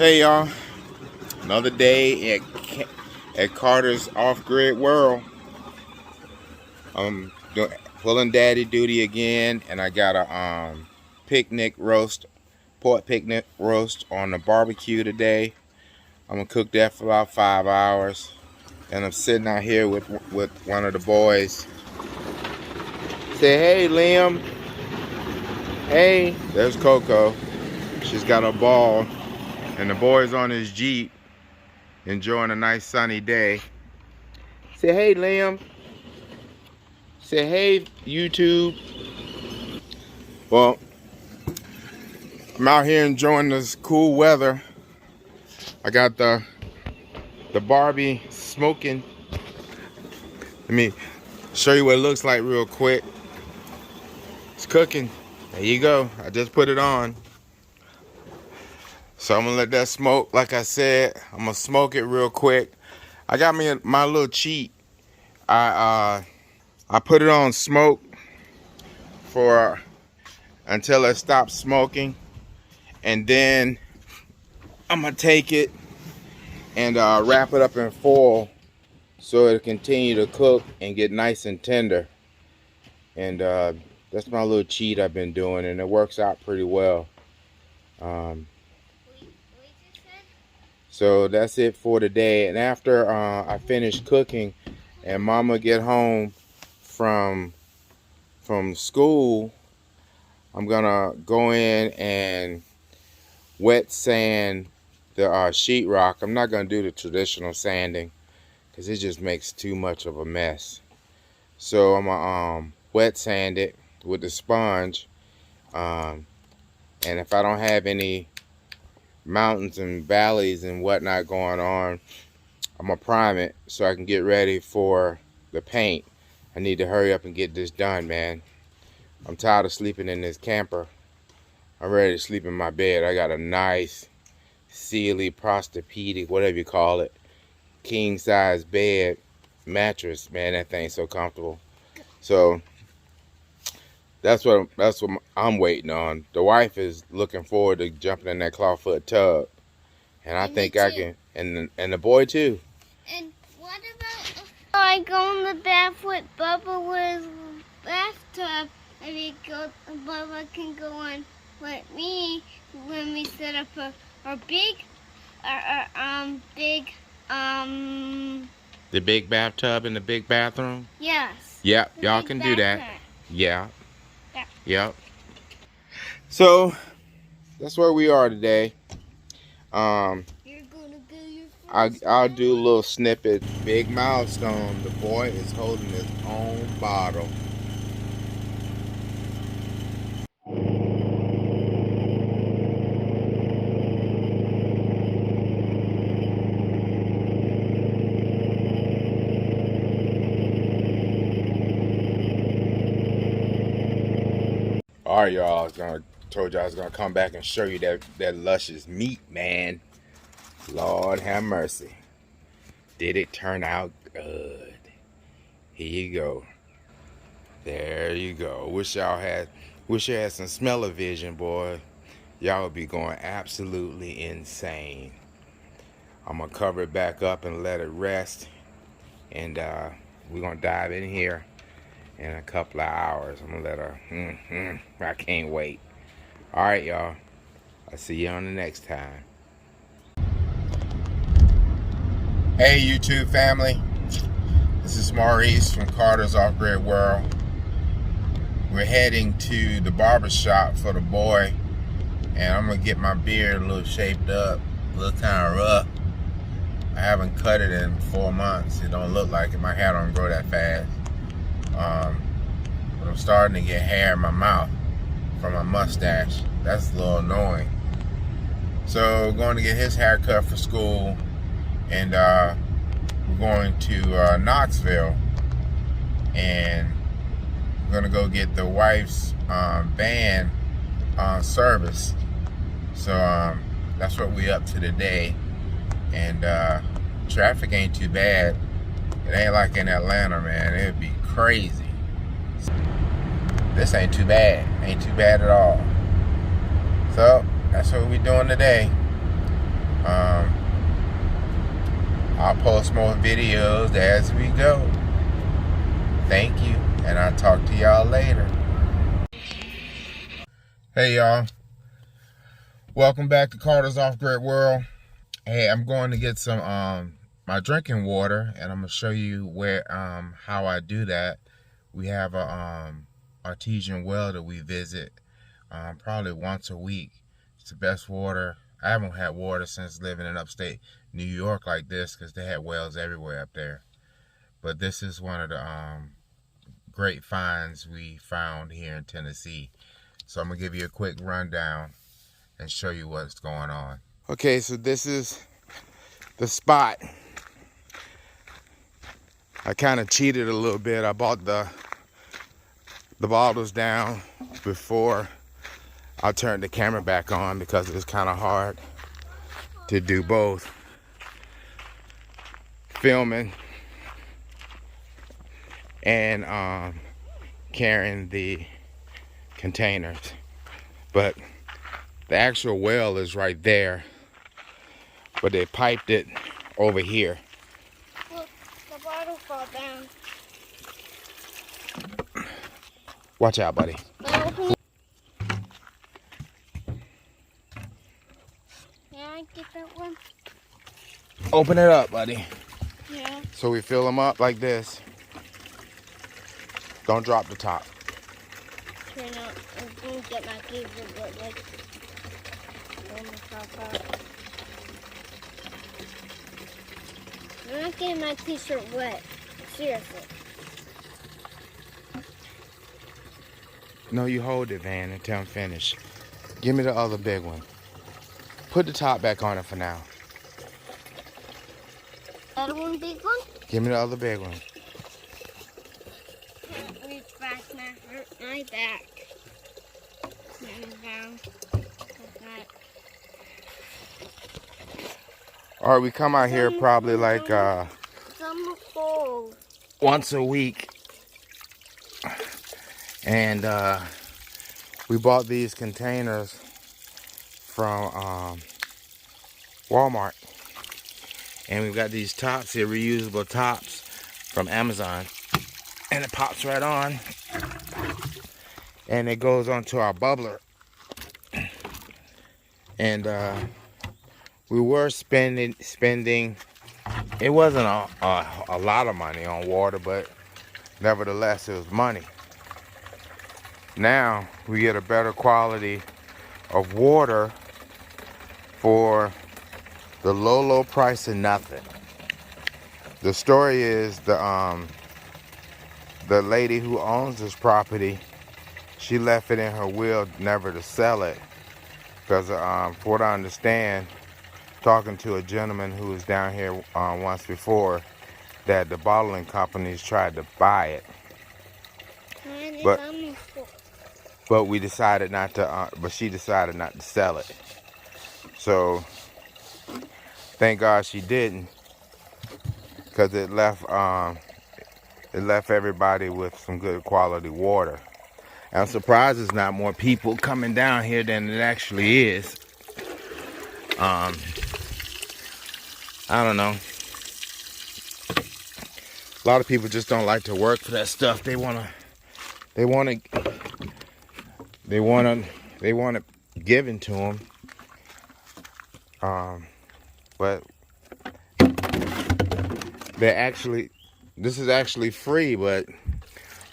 Hey y'all, another day at Carter's off-grid world. I'm pulling daddy duty again, and I got a pork picnic roast on the barbecue today. I'm gonna cook that for about 5 hours, and I'm sitting out here with one of the boys. Say hey, Liam. Hey, there's Coco. She's got a ball. And the boy's on his Jeep, enjoying a nice sunny day. Say hey, Liam. Say hey, YouTube. Well, I'm out here enjoying this cool weather. I got the Barbie smoking. Let me show you what it looks like real quick. It's cooking. There you go. I just put it on. So I'm gonna let that smoke. Like I said, I'm gonna smoke it real quick. I got me my little cheat. I put it on smoke for until it stops smoking, and then I'm gonna take it and wrap it up in foil so it'll continue to cook and get nice and tender. And that's my little cheat I've been doing, and it works out pretty well. So that's it for today. And after I finish cooking and mama get home from school, I'm gonna go in and wet sand the sheetrock. I'm not gonna do the traditional sanding because it just makes too much of a mess. So I'm gonna wet sand it with the sponge, and if I don't have any mountains and valleys and whatnot going on, I'm gonna prime it so I can get ready for the paint. I need to hurry up and get this done, man. I'm tired of sleeping in this camper. I'm ready to sleep in my bed. I got a nice Sealy Posturepedic, whatever you call it, king size bed mattress. Man, that thing's so comfortable. So that's what I'm waiting on. The wife is looking forward to jumping in that clawfoot tub, and I think I can. And the boy too. And what about if I go in the bath with Bubba with bathtub, and Bubba can go in with me when we set up our the big bathtub in the big bathroom. Yes. Yep, y'all can do that. Yeah. Yeah. Yep. So that's where we are today. You're gonna go your first I'll do a little snippet. Big milestone. The boy is holding his own bottle. All right, y'all. Told y'all I was gonna come back and show you that luscious meat, man. Lord have mercy. Did it turn out good? Here you go. There you go. Wish you had some smell-o-vision, boy. Y'all would be going absolutely insane. I'm gonna cover it back up and let it rest, and we're gonna dive in here in a couple of hours. I'm gonna let her. I can't wait. All right, y'all. I'll see you on the next time. Hey, YouTube family. This is Maurice from Carter's Off-Grid World. We're heading to the barber shop for the boy, and I'm gonna get my beard a little shaped up, a little kind of rough. I haven't cut it in 4 months. It don't look like it. My hair don't grow that fast. But I'm starting to get hair in my mouth from my mustache. That's a little annoying. So going to get his hair cut for school, and we're going to Knoxville, and we're gonna go get the wife's van service. So that's what we up to today, and traffic ain't too bad. It ain't like in Atlanta, man. It'd be crazy. This ain't too bad. Ain't too bad at all. So that's what we doing today. Um, I'll post more videos as we go. Thank you, and I'll talk to y'all later. Hey y'all, welcome back to Carter's Off-Grid World. Hey, I'm going to get some my drinking water, and I'm gonna show you where how I do that. We have a artesian well that we visit probably once a week. It's the best water. I haven't had water since living in upstate New York like this, because they had wells everywhere up there. But this is one of the great finds we found here in Tennessee. So I'm gonna give you a quick rundown and show you what's going on. Okay, so this is the spot. I kind of cheated a little bit. I bought the bottles down before I turned the camera back on, because it was kind of hard to do both, filming and carrying the containers. But the actual well is right there, but they piped it over here. Look, the bottle fall down. Watch out, buddy. Can I get that one? Open it up, buddy. Yeah. So we fill them up like this. Don't drop the top. Turn out. I'm going to get my cable, but like, on the top out. I'm not getting my t-shirt wet. Seriously. No, you hold it, Van, until I'm finished. Give me the other big one. Put the top back on it for now. Other one, big one? Give me the other big one. Can't reach back now. Hurt my back. Down. All right, we come out here probably like Some cold. once a week. And we bought these containers from Walmart. And we've got these tops here, reusable tops from Amazon. And it pops right on. And it goes onto our bubbler. And we were spending, it wasn't a lot of money on water, but nevertheless it was money. Now we get a better quality of water for the low price of nothing. The story is the lady who owns this property, she left it in her will never to sell it, because from what I understand, talking to a gentleman who was down here once before, that the bottling companies tried to buy it. But we decided not to, but she decided not to sell it. So thank God she didn't, because it left everybody with some good quality water. I'm surprised there's not more people coming down here than it actually is. I don't know. A lot of people just don't like to work for that stuff. They want it given to them. But this is actually free, but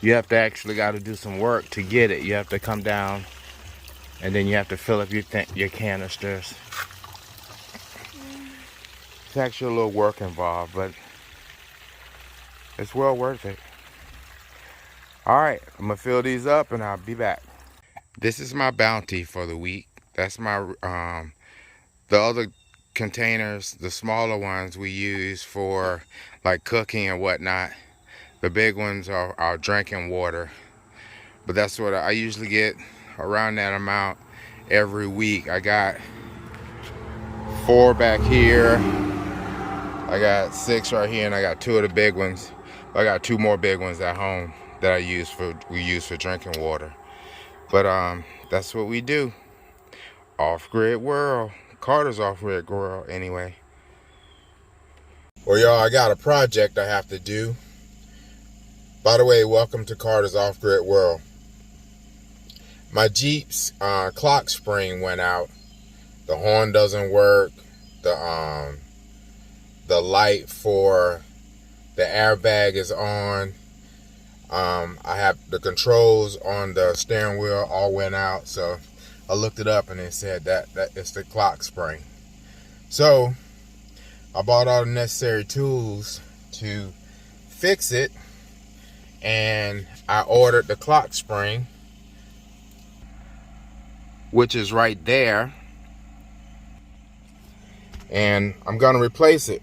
you have to actually got to do some work to get it. You have to come down, and then you have to fill up your canisters. It's actually a little work involved, but it's well worth it. All right, I'm gonna fill these up and I'll be back. This is my bounty for the week. That's my the other containers, the smaller ones, we use for like cooking and whatnot. The big ones are our drinking water. But that's what I usually get, around that amount every week. I got 4 back here. I got 6 right here, and I got 2 of the big ones. I got 2 more big ones at home that we use for drinking water. But that's what we do. Off-grid world. Carter's off Red Grill anyway. Well, y'all, I got a project I have to do. By the way, welcome to Carter's Off-Grid World. My Jeep's clock spring went out. The horn doesn't work. The light for the airbag is on. I have the controls on the steering wheel all went out. So I looked it up and it said that it's the clock spring. So I bought all the necessary tools to fix it. And I ordered the clock spring, which is right there, and I'm gonna replace it.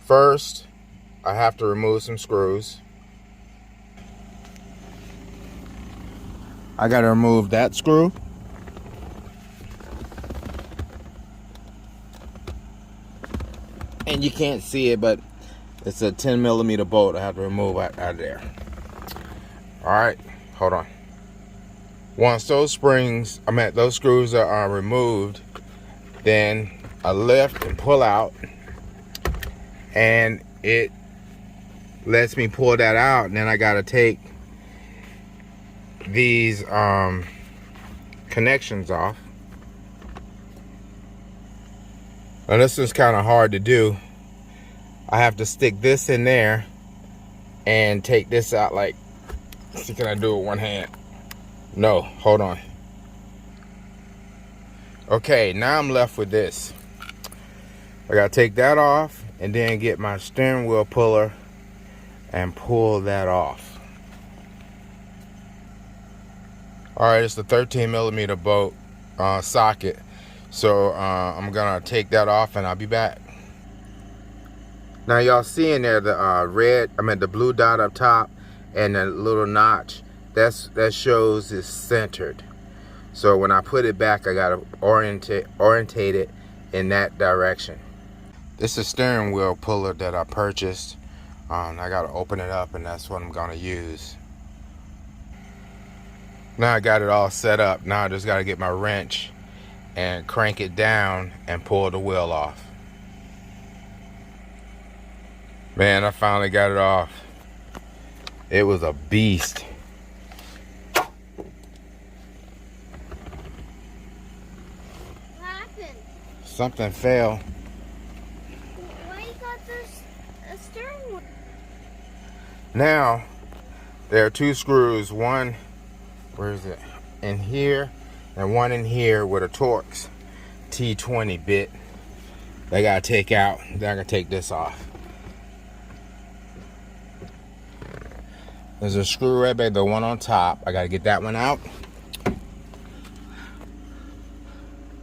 First I have to remove some screws. I gotta remove that screw, and you can't see it, but it's a 10mm bolt I have to remove out of there. Alright, hold on. Once those those screws are removed, then I lift and pull out, and it lets me pull that out, and then I gotta take these connections off. Now this is kind of hard to do. I have to stick this in there and take this out like, see, can I do it with one hand? No, hold on. Okay, now I'm left with this. I gotta take that off and then get my steering wheel puller and pull that off. Alright, it's the 13mm bolt socket. So I'm gonna take that off and I'll be back. Now y'all see in there the the blue dot up top and the little notch. That shows it's centered. So when I put it back, I gotta orientate it in that direction. This is a steering wheel puller that I purchased. I gotta open it up, and that's what I'm gonna use. Now I got it all set up. Now I just gotta get my wrench and crank it down and pull the wheel off. Man, I finally got it off. It was a beast. What happened? Something fell. Why you got this steering wheel? Now, there are two screws. One, where is it? In here, and one in here with a Torx T20 bit. They gotta take out. Then I gotta take this off. There's a screw right back, the one on top. I gotta get that one out.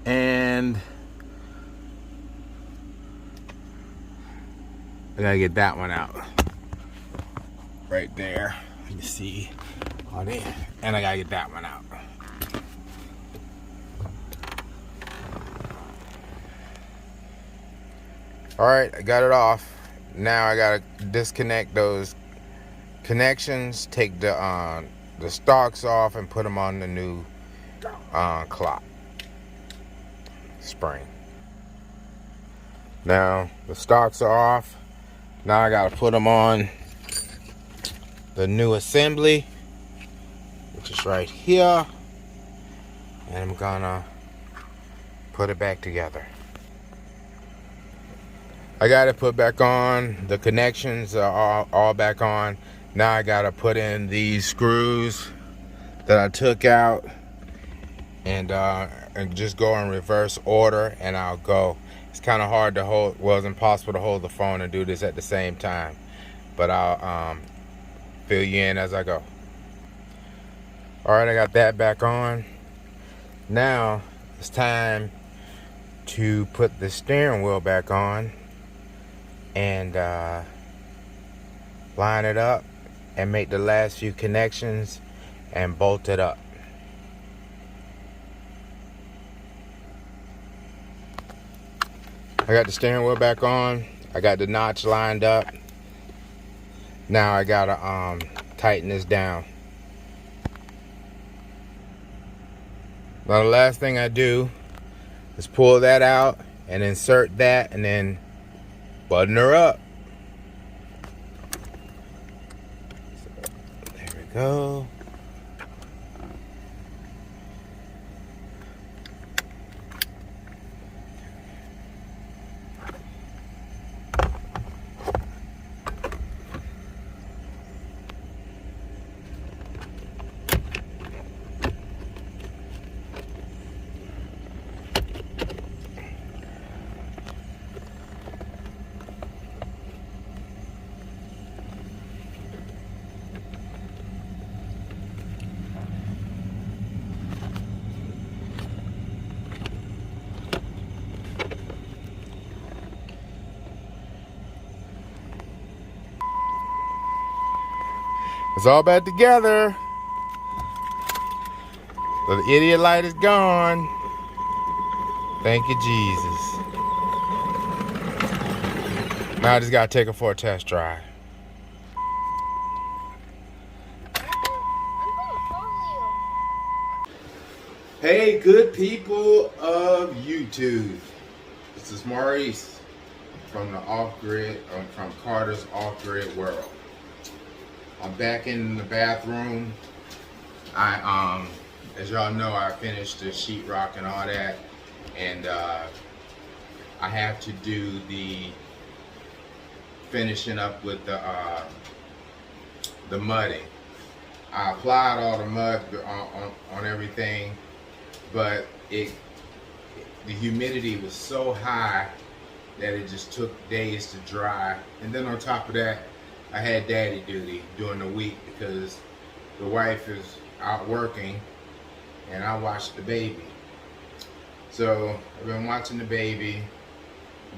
And I gotta get that one out. Right there. Let me see. Oh, there. And I gotta get that one out. Alright, I got it off. Now I gotta disconnect those connections, take the stalks off and put them on the new clock spring. Now the stalks are off. Now I gotta put them on the new assembly, which is right here, and I'm gonna put it back together. I got it put back on. The connections are all back on. Now I gotta put in these screws that I took out and just go in reverse order, and I'll go. It's kind of hard to hold. Well, it's impossible to hold the phone and do this at the same time, but I'll fill you in as I go. All right, I got that back on. Now it's time to put the steering wheel back on and line it up and make the last few connections and bolt it up. I got the steering wheel back on. I got the notch lined up. Now I gotta tighten this down. Now the last thing I do is pull that out and insert that and then button her up. So, there we go. It's all back together. So the idiot light is gone. Thank you, Jesus. Now I just gotta take her for a test drive. I'm gonna follow you. Hey, good people of YouTube. This is Maurice from the off-grid, from Carter's off-grid world. I'm back in the bathroom. As y'all know, I finished the sheetrock and all that, and I have to do the finishing up with the mudding. I applied all the mud on everything, but the humidity was so high that it just took days to dry. And then on top of that, I had daddy duty during the week because the wife is out working and I watched the baby. So I've been watching the baby,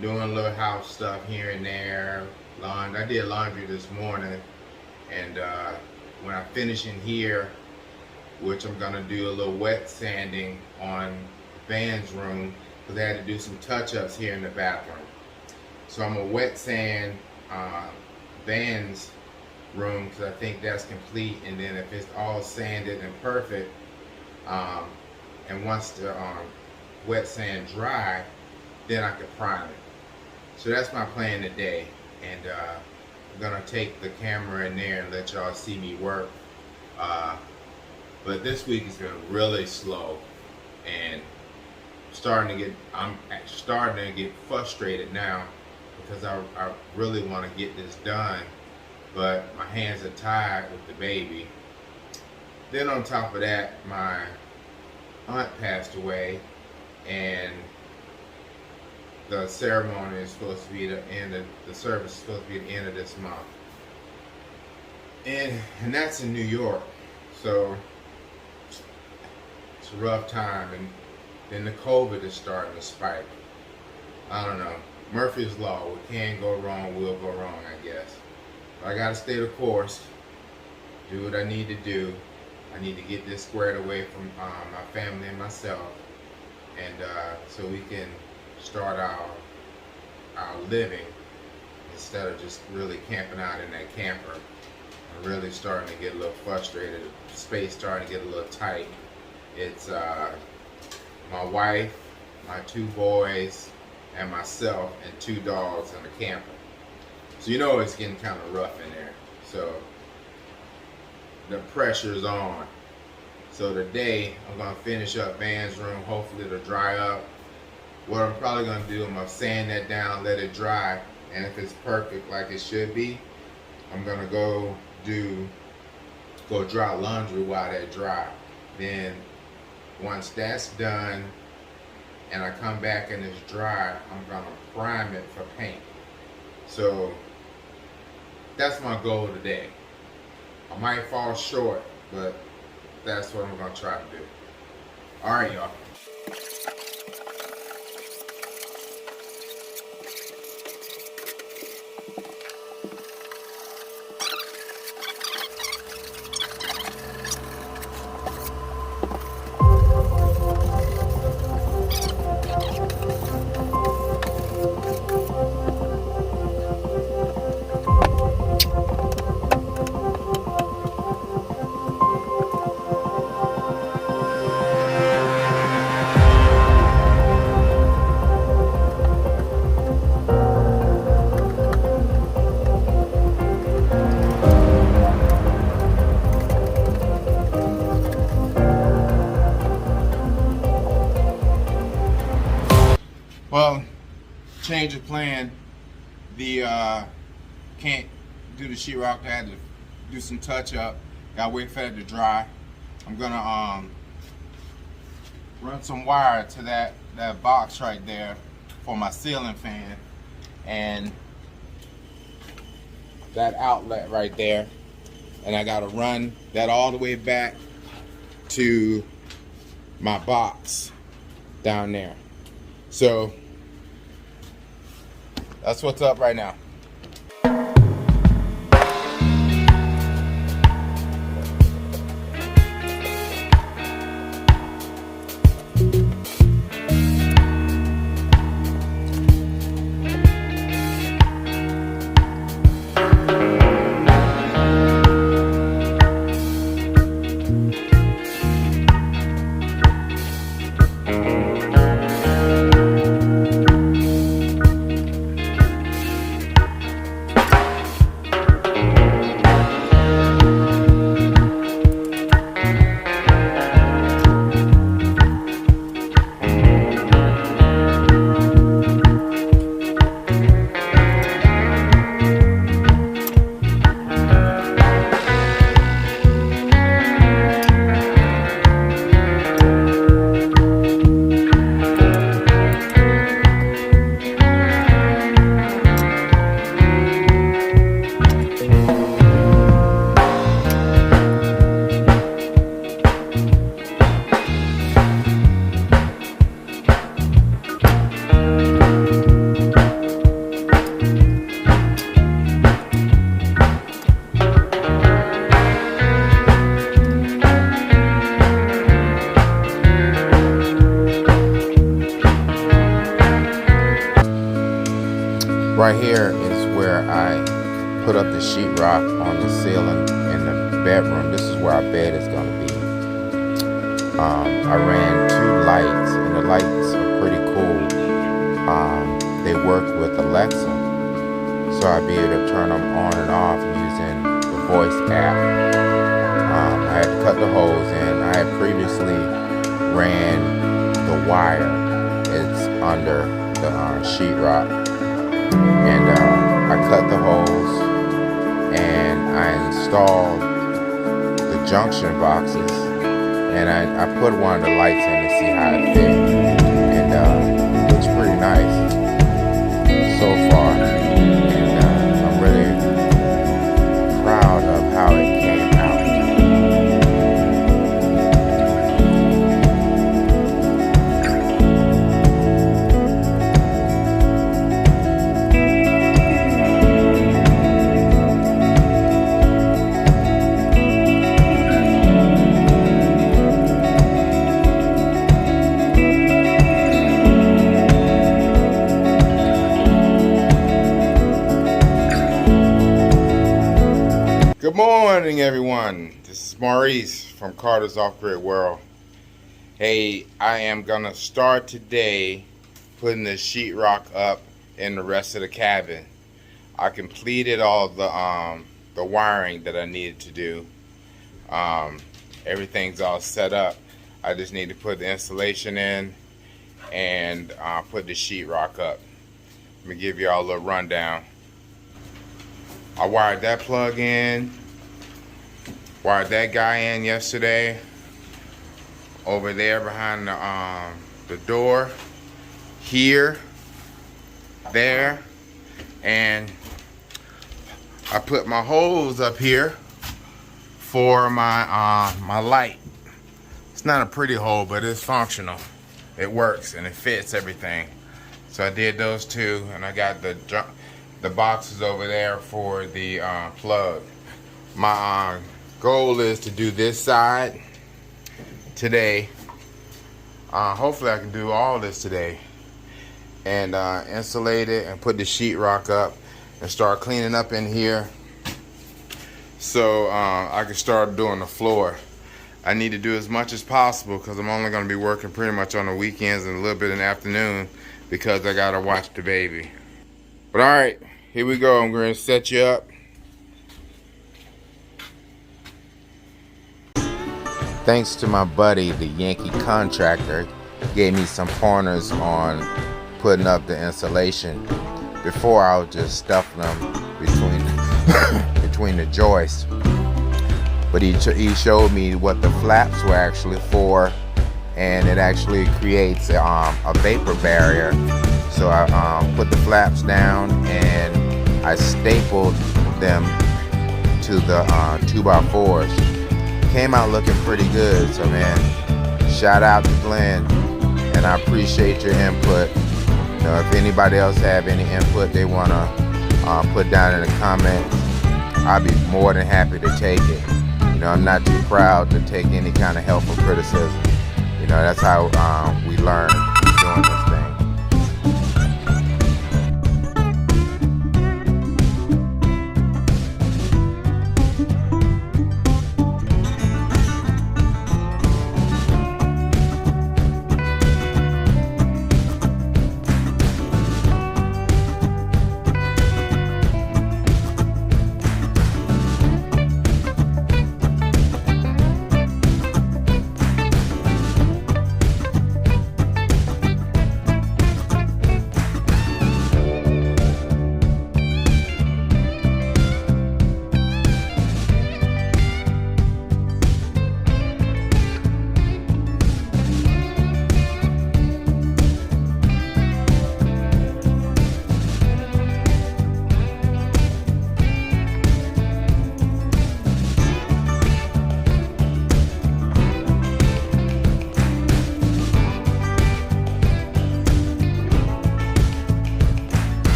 doing a little house stuff here and there. I did laundry this morning, and when I finish in here, which I'm gonna do a little wet sanding on Van's room because I had to do some touch-ups here in the bathroom. So I'm gonna wet sand Van's room because I think that's complete, and then if it's all sanded and perfect, and once the wet sand dry, then I can prime it. So that's my plan today, and I'm gonna take the camera in there and let y'all see me work. But this week has been really slow, and I'm starting to get frustrated now because I really want to get this done, but my hands are tied with the baby. Then on top of that, my aunt passed away, and the ceremony is supposed to be the service is supposed to be the end of this month. And that's in New York, so it's a rough time, and then the COVID is starting to spike. I don't know. Murphy's Law, what can go wrong will go wrong, I guess. But I gotta stay the course, do what I need to do. I need to get this squared away from my family and myself, and so we can start our living instead of just really camping out in that camper. I'm really starting to get a little frustrated. The space starting to get a little tight. It's my wife, my 2 boys, and myself, and 2 dogs in the camper. So you know it's getting kind of rough in there. So the pressure's on. So today I'm gonna finish up Van's room. Hopefully it'll dry up. What I'm probably gonna do, I'm gonna sand that down, let it dry, and if it's perfect like it should be, I'm gonna go dry laundry while that dry. Then once that's done and I come back and it's dry, I'm gonna prime it for paint. So that's my goal today. I might fall short, but that's what I'm gonna try to do. All right, y'all. change of plan. The can't do the sheetrock. I had to do some touch up. Gotta wait for it to dry. I'm gonna run some wire to that box right there for my ceiling fan, and that outlet right there, and I gotta run that all the way back to my box down there. So that's what's up right now. Right here is where I put up the sheetrock on the ceiling in the bedroom. This is where our bed is going to be. I ran 2 lights, and the lights are pretty cool. They work with Alexa, so I'll be able to turn them on and off using the voice app. I had to cut the hose in. I had previously ran the wire. It's under the sheetrock. And I cut the hose and I installed the junction boxes, and I put one of the lights in to see how it fit, and it looks pretty nice so far, and I'm really proud of how it came out. Good morning, everyone. This is Maurice from Carter's Off-Grid World. Hey, I am gonna start today putting the sheetrock up in the rest of the cabin. I completed all the wiring that I needed to do. Everything's all set up. I just need to put the insulation in and put the sheetrock up. Let me give you all a little rundown. I wired that plug in, wired that guy in yesterday, over there behind the door, here, there, and I put my hose up here for my my light. It's not a pretty hole, but it's functional. It works and it fits everything. So I did those 2, and I got the boxes over there for the plug. My goal is to do this side today. Hopefully I can do all this today, and insulate it and put the sheetrock up and start cleaning up in here, so I can start doing the floor. I need to do as much as possible because I'm only going to be working pretty much on the weekends and a little bit in the afternoon because I got to watch the baby. But all right, here we go. I'm going to set you up. Thanks to my buddy, the Yankee contractor, gave me some pointers on putting up the insulation. Before I would just stuff them between between the joists, but he showed me what the flaps were actually for, and it actually creates a vapor barrier. So I put the flaps down and I stapled them to the 2x4s. Came out looking pretty good. So man, shout out to Glenn, and I appreciate your input. You know, if anybody else have any input they want to put down in the comments, I'll be more than happy to take it. You know, I'm not too proud to take any kind of help or criticism. You know, that's how we learn doing this.